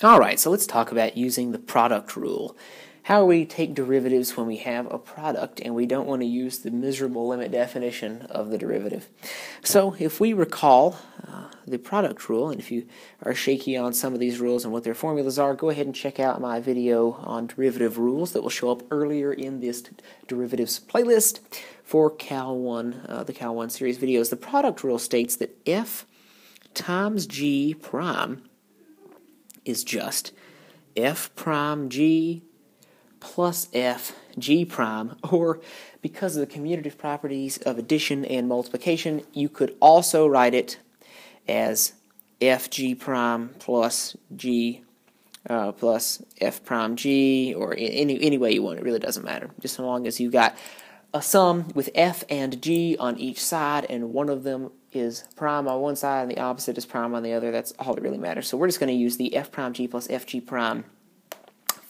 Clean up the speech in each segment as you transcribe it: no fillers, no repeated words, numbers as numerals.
Alright, so let's talk about using the product rule. How we take derivatives when we have a product and we don't want to use the miserable limit definition of the derivative. So if we recall the product rule, and if you are shaky on some of these rules and what their formulas are, go ahead and check out my video on derivative rules that will show up earlier in this derivatives playlist for Cal 1, the Cal 1 series videos. The product rule states that f times g prime is just f prime g plus f g prime, or because of the commutative properties of addition and multiplication, you could also write it as f g prime plus g plus f prime g, or any way you want. It really doesn't matter, just so long as you've got a sum with f and g on each side, and one of them is prime on one side and the opposite is prime on the other. That's all that really matters. So we're just going to use the f prime g plus fg prime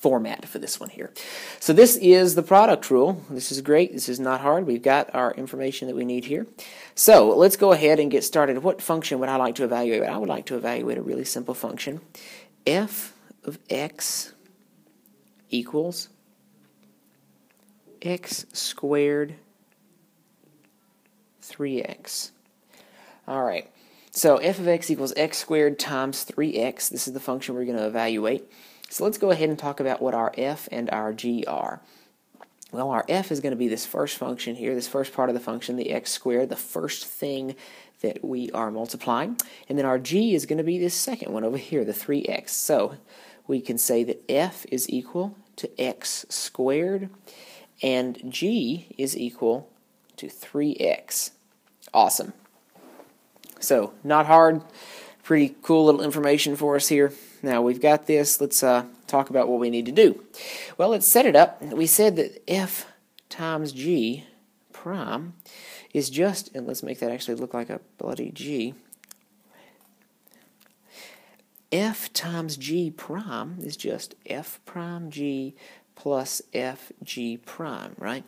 format for this one here. So this is the product rule. This is great. This is not hard. We've got our information that we need here. So let's go ahead and get started. What function would I like to evaluate? I would like to evaluate a really simple function. F of x equals x squared 3x. Alright, so f of x equals x squared times 3x. This is the function we're going to evaluate. So let's go ahead and talk about what our f and our g are. Well, our f is going to be this first function here, this first part of the function, the x squared, the first thing that we are multiplying. And then our g is going to be this second one over here, the 3x. So we can say that f is equal to x squared and g is equal to 3x. Awesome. So, not hard, pretty cool little information for us here. Now we've got this, let's talk about what we need to do. Well, let's set it up. We said that f times g prime is just, and let's make that actually look like a bloody g. F times g prime is just f prime g plus f g prime, right?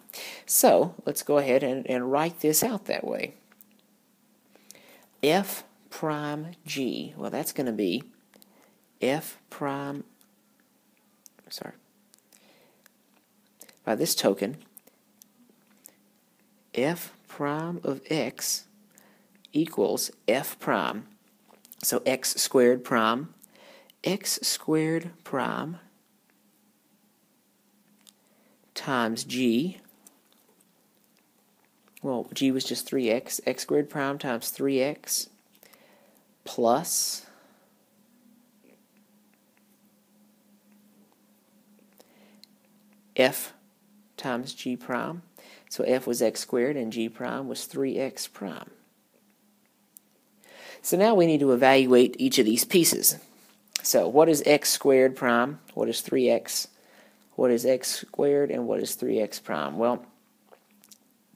So, let's go ahead and write this out that way. F prime g, well, that's going to be f prime, by this token, f prime of x equals f prime. So x squared prime times g. Well, g was just 3x. X squared prime times 3x plus f times g prime. So f was x squared and g prime was 3x prime. So now we need to evaluate each of these pieces. So what is x squared prime? What is 3x? What is x squared and what is 3x prime? Well,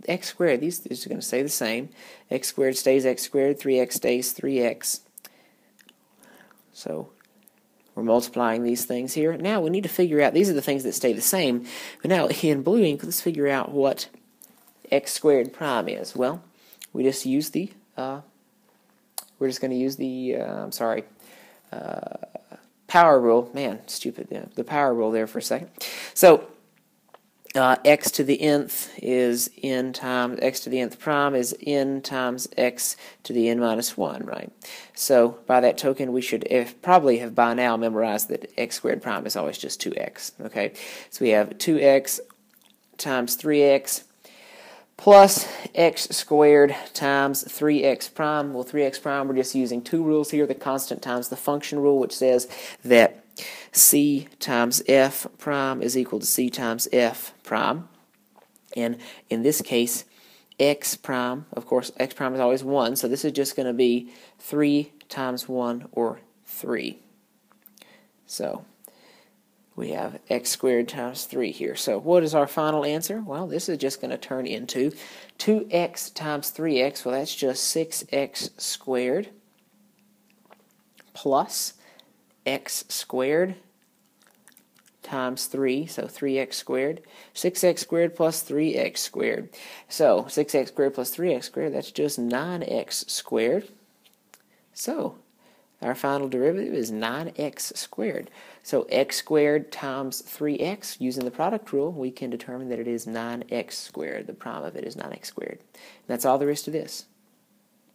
x squared, these are going to stay the same. X squared stays x squared, 3x stays 3x. So we're multiplying these things here. Now we need to figure out, these are the things that stay the same. But now in blue ink, let's figure out what x squared prime is. Well, we just use the, we're just going to use the, power rule. Man, stupid. Yeah, the power rule there for a second. So x to the nth is n times x to the nth prime is n times x to the n minus 1, right? So by that token, we should probably have by now memorized that x squared prime is always just 2x, okay? So we have 2x times 3x plus x squared times 3x prime. Well, 3x prime, we're just using two rules here, the constant times the function rule, which says that c times f prime is equal to c times f prime. And in this case, x prime, of course, x prime is always 1, so this is just going to be 3 times 1, or 3. So we have x squared times 3 here. So what is our final answer? Well, this is just going to turn into 2x times 3x. Well, that's just 6x squared plus x squared times 3, so 3x squared. 6x squared plus 3x squared. So 6x squared plus 3x squared, that's just 9x squared. So our final derivative is 9x squared. So x squared times 3x, using the product rule, we can determine that it is 9x squared. The prime of it is 9x squared. And that's all there is to this.